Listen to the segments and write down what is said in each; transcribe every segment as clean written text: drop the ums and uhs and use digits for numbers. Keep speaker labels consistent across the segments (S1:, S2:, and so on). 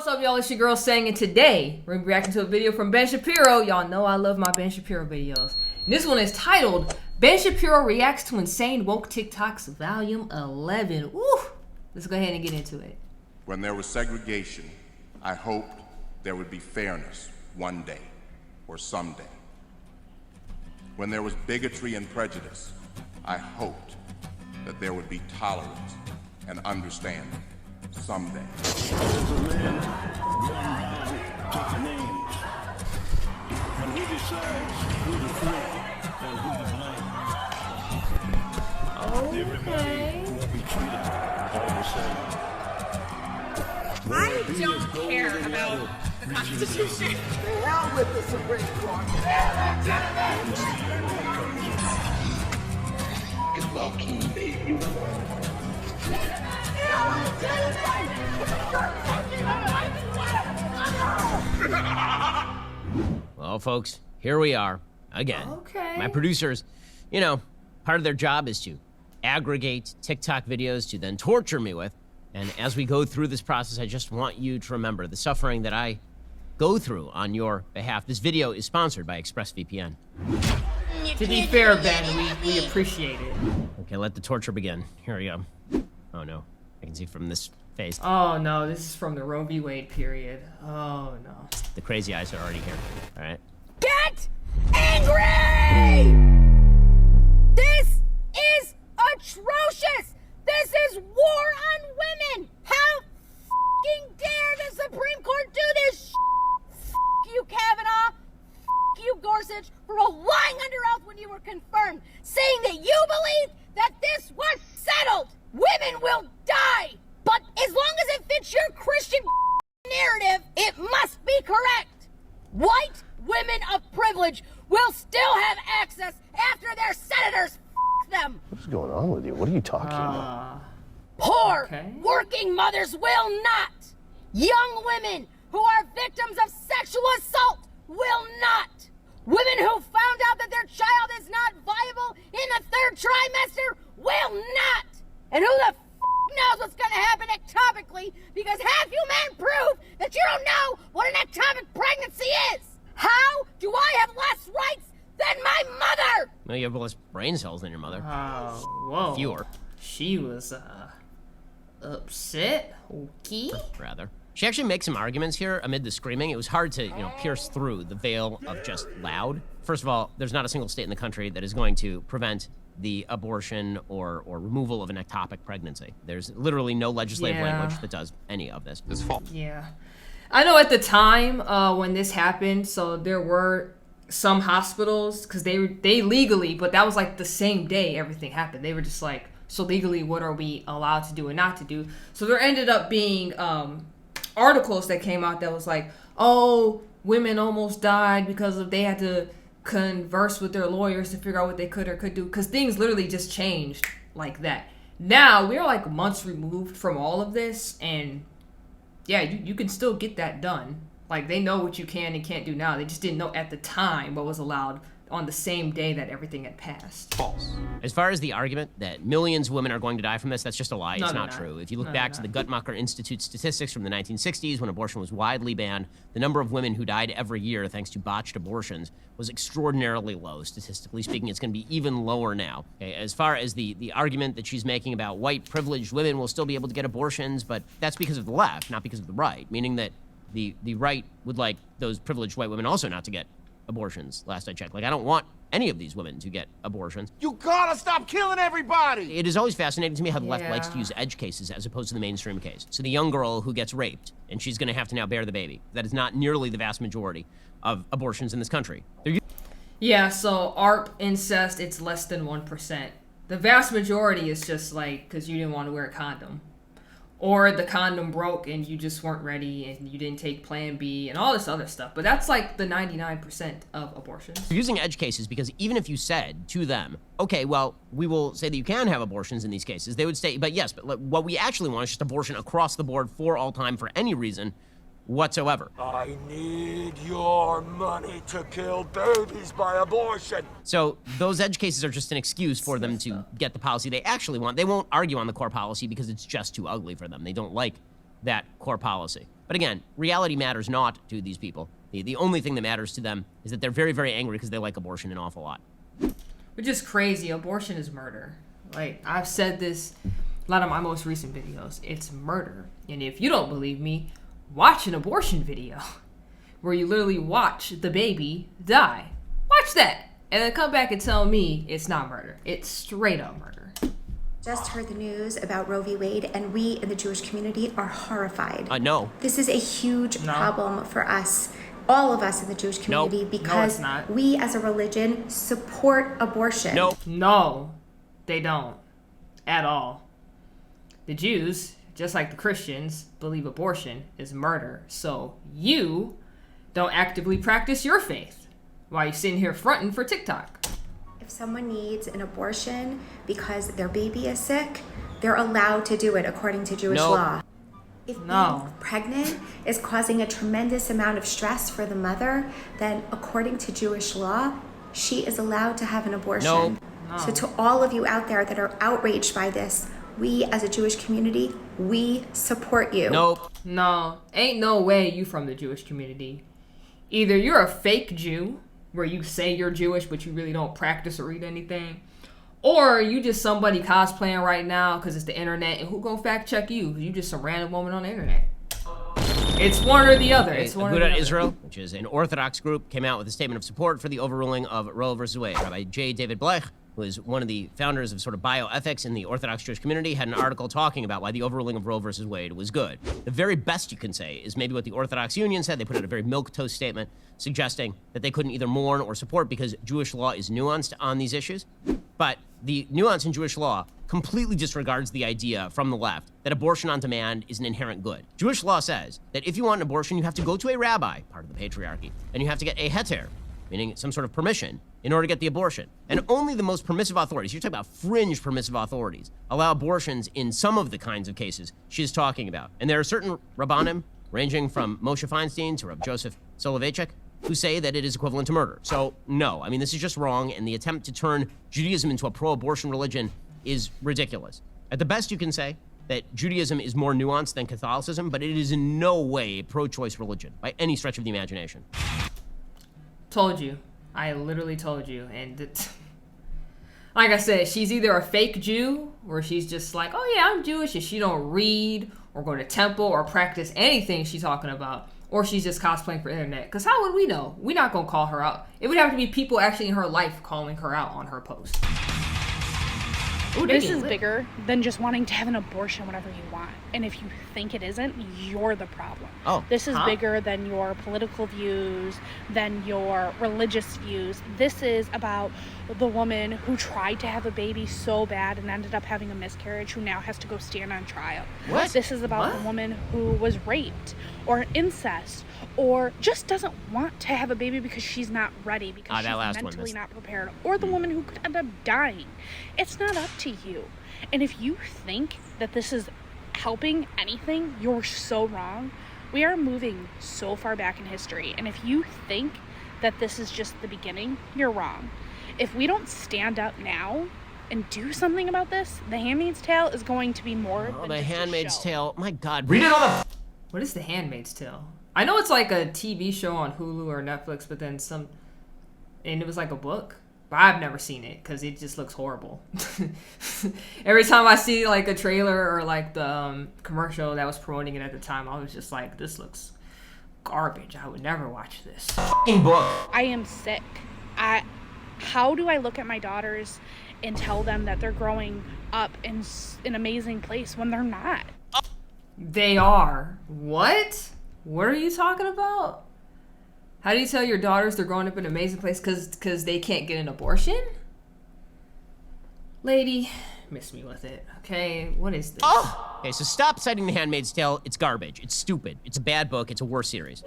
S1: What's up, y'all? It's your girl Sang, and today we're reacting to a video from Ben Shapiro. Y'all know I love my Ben Shapiro videos. And this one is titled Ben Shapiro Reacts to Insane Woke TikToks Volume 11. Woo! Let's go ahead and get into it.
S2: When there was segregation, I hoped there would be fairness one day or someday. When there was bigotry and prejudice, I hoped that there would be tolerance and understanding someday.
S3: There's a man, one body, different names. And he decides who to free and who to blame. Everybody will be treated all the same.
S4: I don't care about the Constitution.
S5: The hell with the Supreme Court.
S3: It's low-key, baby.
S6: Well, folks, here we are again.
S1: Okay.
S6: My producers, you know, part of their job is to aggregate TikTok videos to then torture me with. And as we go through this process, I just want you to remember the suffering that I go through on your behalf. This video is sponsored by ExpressVPN.
S1: To be fair, Ben, we appreciate it.
S6: Okay, let the torture begin. Here we go. Oh no, I can see from this face.
S1: Oh no, this is from the Roe v. Wade period. Oh no.
S6: The crazy eyes are already here. All right.
S4: Get angry! This is atrocious! This is war on women! How f***ing dare the Supreme Court do this sh**? F*** you, Kavanaugh! F*** you, Gorsuch, for lying under oath when you were confirmed, saying that you believe that this was settled! Women will die! But as long as it fits your Christian narrative, it must be correct! White women of privilege will still have access after their senators f*** them!
S7: What's going on with you? What are you talking about?
S4: Poor
S1: Okay.
S4: working mothers will not! Young women who are victims of sexual assault will not! Women who found out that their child is not viable in the third trimester will not! And who the f*** knows what's gonna happen ectopically, because have you men prove that you don't know what an ectopic pregnancy is? How do I have less rights than my mother?
S6: Well, you have less brain cells than your mother.
S1: Oh, whoa.
S6: Fewer,
S1: She was, upset? Okay.
S6: rather. She actually makes some arguments here amid the screaming. It was hard to, pierce through the veil of just loud. First of all, there's not a single state in the country that is going to prevent the abortion or removal of an ectopic pregnancy. There's literally no legislative
S1: Yeah.
S6: language that does any of this.
S2: It's false.
S1: Yeah. I know at the time when this happened, so there were some hospitals, because they legally, but that was like the same day everything happened. They were just like, so legally, what are we allowed to do and not to do? So there ended up being articles that came out that was like, oh, women almost died because of they had to converse with their lawyers to figure out what they could or could do, because things literally just changed like that. Now we're like months removed from all of this, and yeah, you can still get that done. Like, they know what you can and can't do now. They just didn't know at the time what was allowed on the same day that everything had passed.
S2: False.
S6: As far as the argument that millions of women are going to die from this, that's just a lie.
S1: No,
S6: It's
S1: they're
S6: not
S1: not.
S6: true. If you look
S1: No,
S6: back
S1: they're
S6: to the Guttmacher Institute statistics from the 1960s, when abortion was widely banned, the number of women who died every year thanks to botched abortions was extraordinarily low. Statistically speaking, it's going to be even lower now. Okay, as far as the argument that she's making about white privileged women will still be able to get abortions, but that's because of the left, not because of the right, meaning that the right would like those privileged white women also not to get abortions, last I checked. Like, I don't want any of these women to get abortions.
S5: You gotta stop killing everybody!
S6: It is always fascinating to me how the left
S1: Yeah.
S6: likes to use edge cases as opposed to the mainstream case. So the young girl who gets raped, and she's gonna have to now bear the baby. That is not nearly the vast majority of abortions in this country. They're
S1: Yeah, so ARP incest, it's less than 1%. The vast majority is just like because you didn't want to wear a condom, or the condom broke and you just weren't ready and you didn't take Plan B and all this other stuff. But that's like the 99% of abortions.
S6: You're using edge cases because even if you said to them, okay, well, we will say that you can have abortions in these cases, they would say, but yes, but what we actually want is just abortion across the board for all time for any reason whatsoever.
S5: I need your money to kill babies by abortion.
S6: So those edge cases are just an excuse for them to get the policy they actually want. They won't argue on the core policy because it's just too ugly for them. They don't like that core policy. But again, reality matters not to these people. The only thing that matters to them is that they're very, very angry because they like abortion an awful lot.
S1: Which is crazy. Abortion is murder. Like, I've said this a lot of my most recent videos. It's murder. And if you don't believe me, watch an abortion video where you literally watch the baby die. Watch that. And then come back and tell me it's not murder. It's straight up murder.
S8: Just heard the news about Roe v. Wade, and we in the Jewish community are horrified.
S6: No.
S8: This is a huge problem for us, all of us in the Jewish community, because we as a religion support abortion.
S1: No, they don't. At all. The Jews, just like the Christians, believe abortion is murder. So you don't actively practice your faith while you're sitting here fronting for TikTok.
S8: If someone needs an abortion because their baby is sick, they're allowed to do it according to Jewish law. If being pregnant is causing a tremendous amount of stress for the mother, then according to Jewish law, she is allowed to have an abortion. So to all of you out there that are outraged by this, we as a Jewish community, we support you.
S1: No, ain't no way you from the Jewish community. Either you're a fake Jew, where you say you're Jewish, but you really don't practice or read anything. Or you just somebody cosplaying right now because it's the internet, and who gonna fact check you? You just some random woman on the internet. It's one or the other. It's one or the other.
S6: Israel, which is an Orthodox group, came out with a statement of support for the overruling of Roe versus Wade. Rabbi J. David Blech, who is one of the founders of sort of bioethics in the Orthodox Jewish community, had an article talking about why the overruling of Roe versus Wade was good. The very best you can say is maybe what the Orthodox Union said. They put out a very milquetoast statement suggesting that they couldn't either mourn or support because Jewish law is nuanced on these issues. But the nuance in Jewish law completely disregards the idea from the left that abortion on demand is an inherent good. Jewish law says that if you want an abortion, you have to go to a rabbi, part of the patriarchy, and you have to get a heter, meaning some sort of permission, in order to get the abortion. And only the most permissive authorities, you're talking about fringe permissive authorities, allow abortions in some of the kinds of cases she's talking about. And there are certain rabbanim, ranging from Moshe Feinstein to Reb Joseph Soloveitchik, who say that it is equivalent to murder. So, no, I mean, this is just wrong, and the attempt to turn Judaism into a pro-abortion religion is ridiculous. At the best, you can say that Judaism is more nuanced than Catholicism, but it is in no way a pro-choice religion, by any stretch of the imagination.
S1: Told you. I literally told you. And like I said, she's either a fake Jew, or she's just like, oh yeah, I'm Jewish, and she don't read or go to temple or practice anything she's talking about. Or she's just cosplaying for internet. Because how would we know? We're not going to call her out. It would have to be people actually in her life calling her out on her post.
S9: Ooh, this is bigger than just wanting to have an abortion whenever you want. And if you think it isn't, you're the problem. This is bigger than your political views, than your religious views. This is about the woman who tried to have a baby so bad and ended up having a miscarriage, who now has to go stand on trial. This is about the woman who was raped or incest, or just doesn't want to have a baby because she's not ready, because she's mentally not prepared, or the woman who could end up dying. It's not up to you. And if you think that this is helping anything, you're so wrong. We are moving so far back in history, and if you think that this is just the beginning, you're wrong. If we don't stand up now and do something about this, The Handmaid's Tale is going to be more than
S6: The
S9: just
S6: Handmaid's
S9: a show.
S6: Tale, my God. Read it on the...
S1: What is The Handmaid's Tale? I know it's like a TV show on Hulu or Netflix, but then and it was like a book. But I've never seen it because it just looks horrible. Every time I see like a trailer or like the commercial that was promoting it at the time, I was just like, this looks garbage. I would never watch this.
S9: I am sick. How do I look at my daughters and tell them that they're growing up in an amazing place when they're not?
S1: They are. What? What are you talking about? How do you tell your daughters they're growing up in an amazing place because they can't get an abortion? Lady, miss me with it, okay? What is this?
S6: Okay, so stop citing The Handmaid's Tale. It's garbage. It's stupid. It's a bad book. It's a worse series.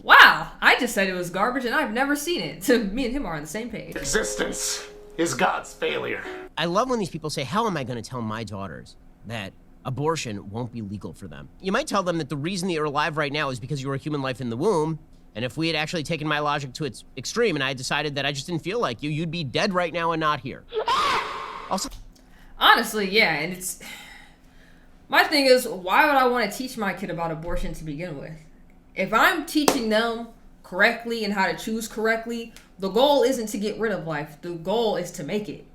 S1: Wow, I just said it was garbage and I've never seen it. So me and him are on the same page.
S5: Existence is God's failure.
S6: I love when these people say, how am I going to tell my daughters that abortion won't be legal for them? You might tell them that the reason that you're alive right now is because you're a human life in the womb, and if we had actually taken my logic to its extreme and I decided that I just didn't feel like you, you'd be dead right now and not here. Also,
S1: honestly, yeah, and it's... My thing is, why would I want to teach my kid about abortion to begin with? If I'm teaching them correctly and how to choose correctly, the goal isn't to get rid of life. The goal is to make it.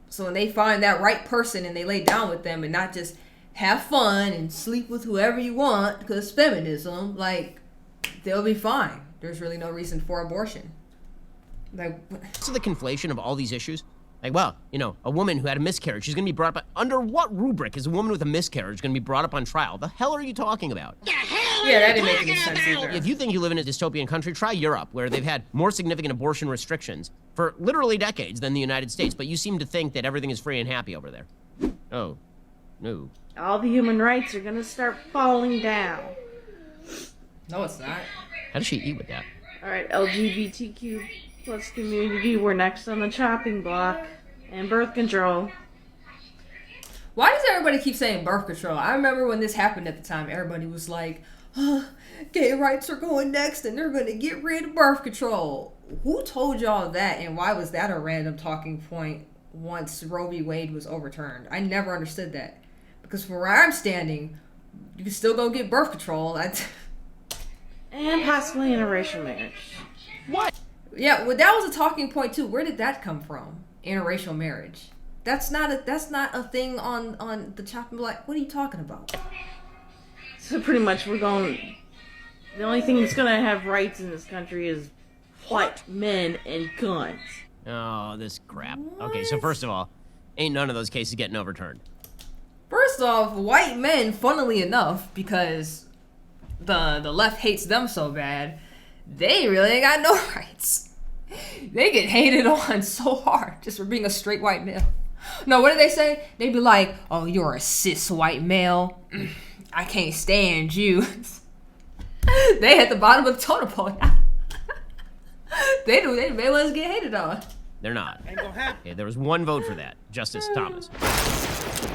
S1: So when they find that right person and they lay down with them and not just have fun and sleep with whoever you want because feminism, like, they'll be fine. There's really no reason for abortion. Like,
S6: so the conflation of all these issues, like, well, you know, a woman who had a miscarriage, she's going to be brought up. Under what rubric is a woman with a miscarriage going to be brought up on trial? The hell are you talking about?
S1: Yeah, that didn't make any sense either.
S6: If you think you live in a dystopian country, try Europe, where they've had more significant abortion restrictions for literally decades than the United States, but you seem to think that everything is free and happy over there. Oh, no.
S10: All the human rights are going to start falling down.
S1: No, it's not.
S6: How does she eat with that?
S10: All right, LGBTQ plus community, we're next on the chopping block. And birth control.
S1: Why does everybody keep saying birth control? I remember when this happened at the time, everybody was like, gay rights are going next and they're going to get rid of birth control. Who told y'all that, and why was that a random talking point once Roe v. Wade was overturned? I never understood that. Because from where I'm standing, you can still go get birth control.
S10: And possibly interracial marriage.
S6: What?
S1: Yeah, well, that was a talking point too. Where did that come from? Interracial marriage. That's not a thing on the chopping block. What are you talking about?
S10: So pretty much the only thing that's gonna have rights in this country is white men and guns.
S6: Oh, this crap. What? Okay, so first of all, ain't none of those cases getting overturned.
S1: First off, white men, funnily enough, because the left hates them so bad, they really ain't got no rights. They get hated on so hard just for being a straight white male. No, what do they say? They be like, oh, you're a cis white male. I can't stand you. They at the bottom of the totem pole. They may well get hated on.
S6: They're not. Okay, there was one vote for that, Justice Thomas.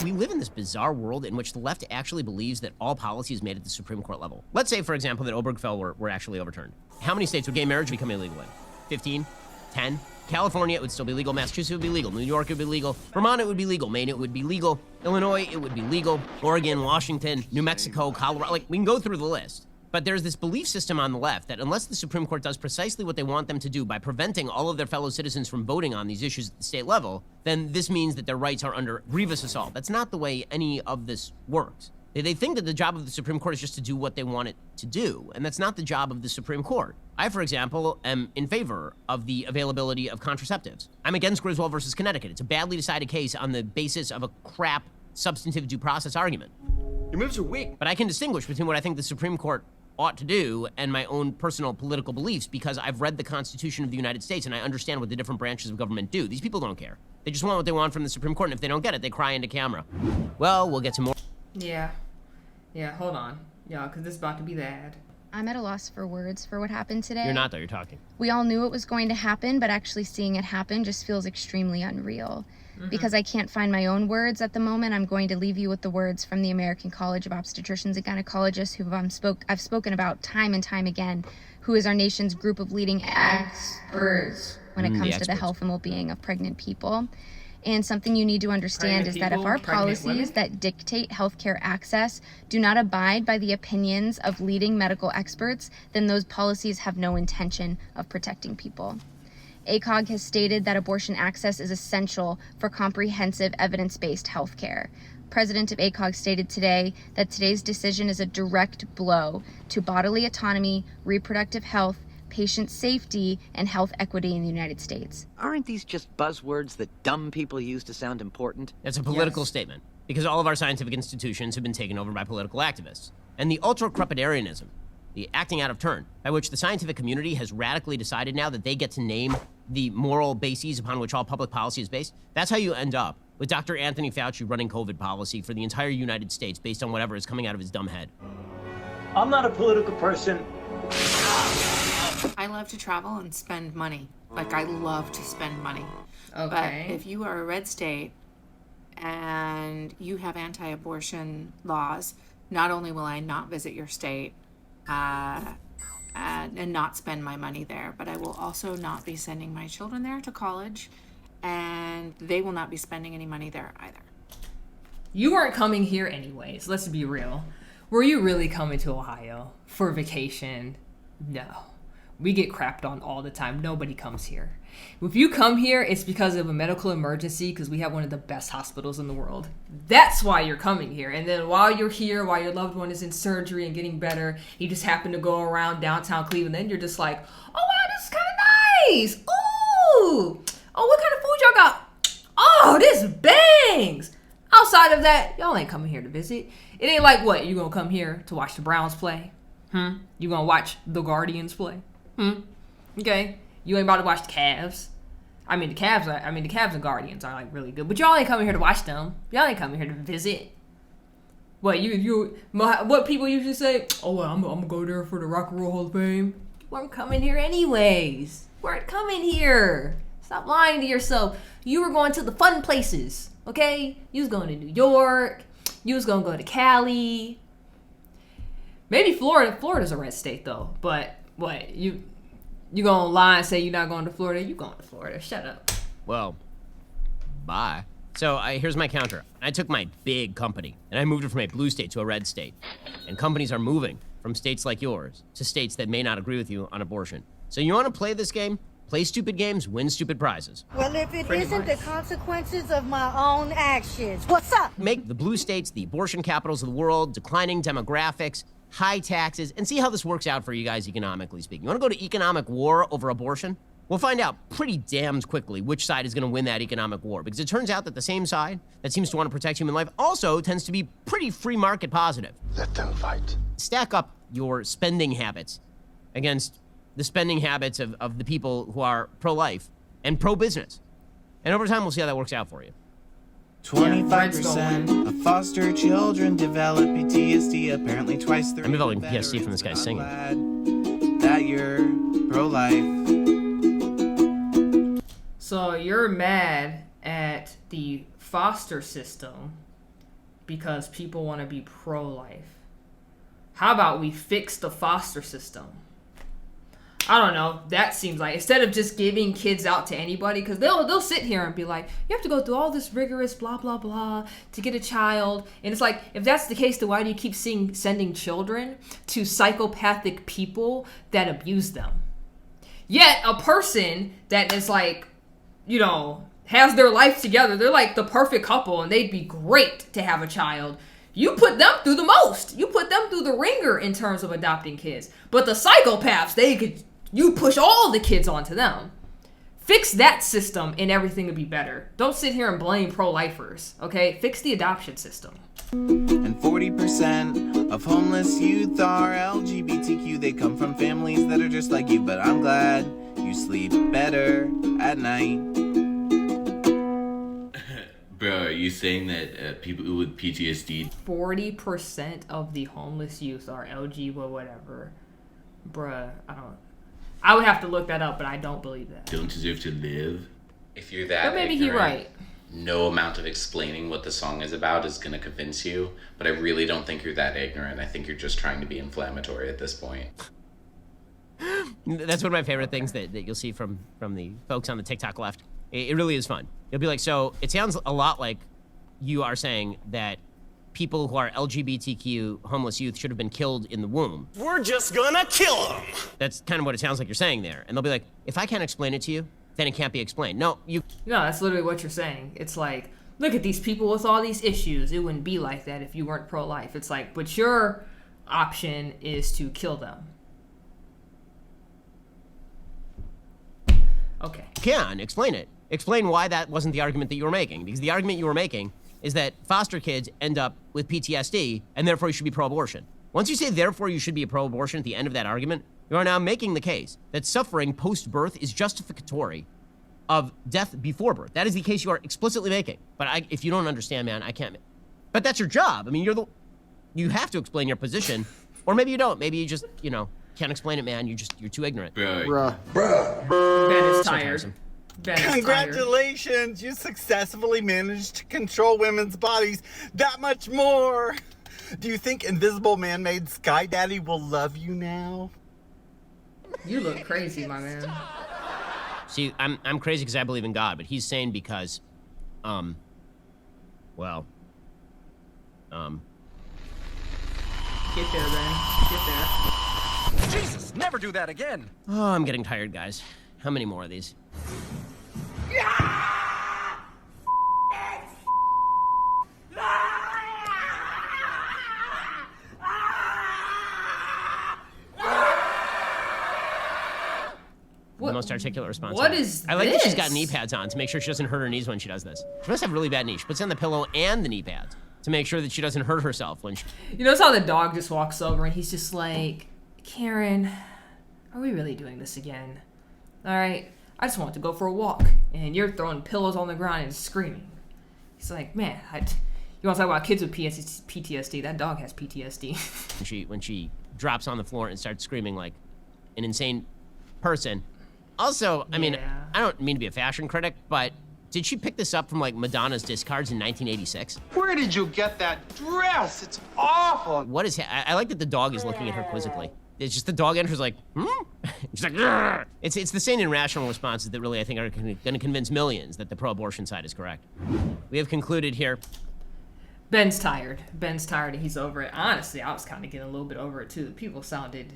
S6: We live in this bizarre world in which the left actually believes that all policy is made at the Supreme Court level. Let's say, for example, that Obergefell were actually overturned. How many states would gay marriage become illegal in? 15? 10? California, it would still be legal. Massachusetts, it would be legal. New York, it would be legal. Vermont, it would be legal. Maine, it would be legal. Illinois, it would be legal. Oregon, Washington, New Mexico, Colorado. Like, we can go through the list. But there's this belief system on the left that unless the Supreme Court does precisely what they want them to do by preventing all of their fellow citizens from voting on these issues at the state level, then this means that their rights are under grievous assault. That's not the way any of this works. They think that the job of the Supreme Court is just to do what they want it to do, and that's not the job of the Supreme Court. I, for example, am in favor of the availability of contraceptives. I'm against Griswold versus Connecticut. It's a badly decided case on the basis of a crap substantive due process argument.
S5: Your moves are weak.
S6: But I can distinguish between what I think the Supreme Court ought to do and my own personal political beliefs because I've read the Constitution of the United States and I understand what the different branches of government do. These people don't care. They just want what they want from the Supreme Court, and if they don't get it, they cry into camera. Well, we'll get to more.
S1: Yeah, hold on. Yeah, because this is about to be the ad.
S11: I'm at a loss for words for what happened today.
S6: You're not, though. You're talking.
S11: We all knew it was going to happen, but actually seeing it happen just feels extremely unreal. Mm-hmm. Because I can't find my own words at the moment, I'm going to leave you with the words from the American College of Obstetricians and Gynecologists, who I've spoken about time and time again, who is our nation's group of leading experts when it comes to the health and well-being of pregnant people. And something you need to understand is that if our policies that dictate healthcare access do not abide by the opinions of leading medical experts, then those policies have no intention of protecting people. ACOG has stated that abortion access is essential for comprehensive evidence-based healthcare. President of ACOG stated today that today's decision is a direct blow to bodily autonomy, reproductive health, patient safety, and health equity in the United States.
S12: Aren't these just buzzwords that dumb people use to sound important?
S6: It's a political statement, because all of our scientific institutions have been taken over by political activists. And the ultra-crepidarianism, the acting out of turn, by which the scientific community has radically decided now that they get to name the moral bases upon which all public policy is based, that's how you end up with Dr. Anthony Fauci running COVID policy for the entire United States based on whatever is coming out of his dumb head.
S13: I'm not a political person.
S14: I love to travel and spend money. Like, I love to spend money.
S1: Okay.
S14: But if you are a red state and you have anti-abortion laws, not only will I not visit your state and not spend my money there, but I will also not be sending my children there to college, and they will not be spending any money there either.
S1: You weren't coming here anyways. Let's be real. Were you really coming to Ohio for vacation? No. We get crapped on all the time. Nobody comes here. If you come here, it's because of a medical emergency, because we have one of the best hospitals in the world. That's why you're coming here. And then while you're here, while your loved one is in surgery and getting better, you just happen to go around downtown Cleveland. Then you're just like, oh, wow, this is kind of nice. Ooh. Oh, what kind of food y'all got? Oh, this bangs. Outside of that, y'all ain't coming here to visit. It ain't like, what, you gonna come here to watch the Browns play? You gonna watch the Guardians play? Okay. You ain't about to watch the Cavs. I mean, the Cavs and Guardians are, like, really good. But y'all ain't coming here to watch them. Y'all ain't coming here to visit. What, what people usually say? Oh, well, I'm gonna go there for the Rock and Roll Hall of Fame. You weren't coming here anyways. You weren't coming here. Stop lying to yourself. You were going to the fun places. Okay? You was going to New York. You was going to go to Cali. Maybe Florida. Florida's a red state, though. But, what? You gonna lie and say you're not going to Florida? You going to Florida. Shut up.
S6: Well, bye. So, here's my counter. I took my big company, and I moved it from a blue state to a red state. And companies are moving from states like yours to states that may not agree with you on abortion. So you want to play this game? Play stupid games, win stupid prizes.
S15: Well, if it isn't the consequences of my own actions, what's up?
S6: Make the blue states the abortion capitals of the world, declining demographics, high taxes, and see how this works out for you guys economically speaking. You want to go to economic war over abortion? We'll find out pretty damned quickly which side is going to win that economic war, because it turns out that the same side that seems to want to protect human life also tends to be pretty free market positive.
S7: Let them fight.
S6: Stack up your spending habits against the spending habits of the people who are pro-life and pro-business. And over time, we'll see how that works out for you.
S16: 25% of foster children develop PTSD, apparently twice the
S6: I'm developing PTSD from this guy singing.
S16: That you're pro-life.
S1: So you're mad at the foster system because people want to be pro-life. How about we fix the foster system? I don't know. That seems like, instead of just giving kids out to anybody, because they'll sit here and be like, you have to go through all this rigorous blah blah blah to get a child. And it's like, if that's the case, then why do you keep sending children to psychopathic people that abuse them? Yet a person that is like, you know, has their life together, they're like the perfect couple and they'd be great to have a child. You put them through the most. You put them through the ringer in terms of adopting kids. But the psychopaths, you push all the kids onto them. Fix that system and everything would be better. Don't sit here and blame pro-lifers, okay? Fix the adoption system.
S16: And 40% of homeless youth are LGBTQ. They come from families that are just like you, but I'm glad you sleep better at night.
S17: Bro, are you saying that people with PTSD...
S1: 40% of the homeless youth are LG or whatever. Bruh, I would have to look that up, but I don't believe that.
S17: Don't deserve to live?
S18: If you're that
S1: But maybe he's right.
S18: No amount of explaining what the song is about is going to convince you, but I really don't think you're that ignorant. I think you're just trying to be inflammatory at this point.
S6: That's one of my favorite things that you'll see from the folks on the TikTok left. It really is fun. You'll be like, so it sounds a lot like you are saying that people who are LGBTQ homeless youth should have been killed in the womb.
S5: We're just gonna kill them.
S6: That's kind of what it sounds like you're saying there. And they'll be like, if I can't explain it to you, then it can't be explained. No,
S1: that's literally what you're saying. It's like, look at these people with all these issues. It wouldn't be like that if you weren't pro-life. It's like, but your option is to kill them. Okay.
S6: Can explain it. Explain why that wasn't the argument that you were making. Because the argument you were making is that foster kids end up with PTSD, and therefore you should be pro-abortion. Once you say, therefore you should be pro-abortion at the end of that argument, you are now making the case that suffering post-birth is justificatory of death before birth. That is the case you are explicitly making. But if you don't understand, man, I can't. But that's your job. I mean, you have to explain your position, or maybe you don't. Maybe you just, can't explain it, man. You're too ignorant.
S17: Bruh.
S1: Ben is tired.
S19: Congratulations, you successfully managed to control women's bodies that much more. Do you think Invisible Man-Made Sky Daddy will love you now?
S1: You look crazy, my man.
S6: See, I'm crazy because I believe in God, but he's sane because, well,
S1: Get there, Ben. Get there.
S20: Jesus, never do that again.
S6: Oh, I'm getting tired, guys. How many more of these? The most articulate response.
S1: What is
S6: I like
S1: this?
S6: that she's got knee pads on to make sure she doesn't hurt her knees when she does this. She must have really bad knees. She puts on the pillow and the knee pads to make sure that she doesn't hurt herself when she...
S1: You notice how the dog just walks over and he's just like, Karen, are we really doing this again? All right, I just want to go for a walk, and you're throwing pillows on the ground and screaming. He's like, man, you want to talk about kids with PTSD? That dog has PTSD.
S6: when she drops on the floor and starts screaming like an insane person. Also, I mean, I don't mean to be a fashion critic, but did she pick this up from like Madonna's discards in 1986?
S20: Where did you get that dress? It's awful.
S6: What is? I like that the dog is looking at her quizzically. It's just the dog enters like, she's like, grr. It's the same irrational responses that really I think are going to convince millions that the pro-abortion side is correct. We have concluded here.
S1: Ben's tired. Ben's tired and he's over it. Honestly, I was kind of getting a little bit over it too. The people sounded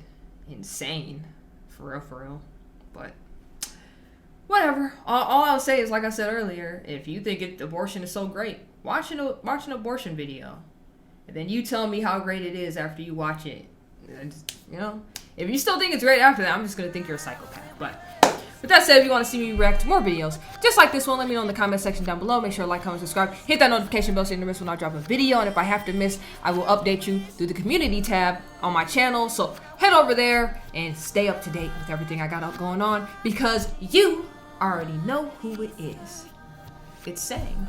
S1: insane, for real. But whatever. All I'll say is, like I said earlier, if you think abortion is so great, watch an abortion video, and then you tell me how great it is after you watch it. You know, if you still think it's great after that, I'm just gonna think you're a psychopath. But with that said, if you want to see me react to more videos just like this one, let me know in the comment section down below. Make sure to like, comment, subscribe, hit that notification bell so you don't miss when I drop a video. And if I have to miss, I will update you through the community tab on my channel. So head over there and stay up to date with everything I got going on, because you already know who it is. It's saying.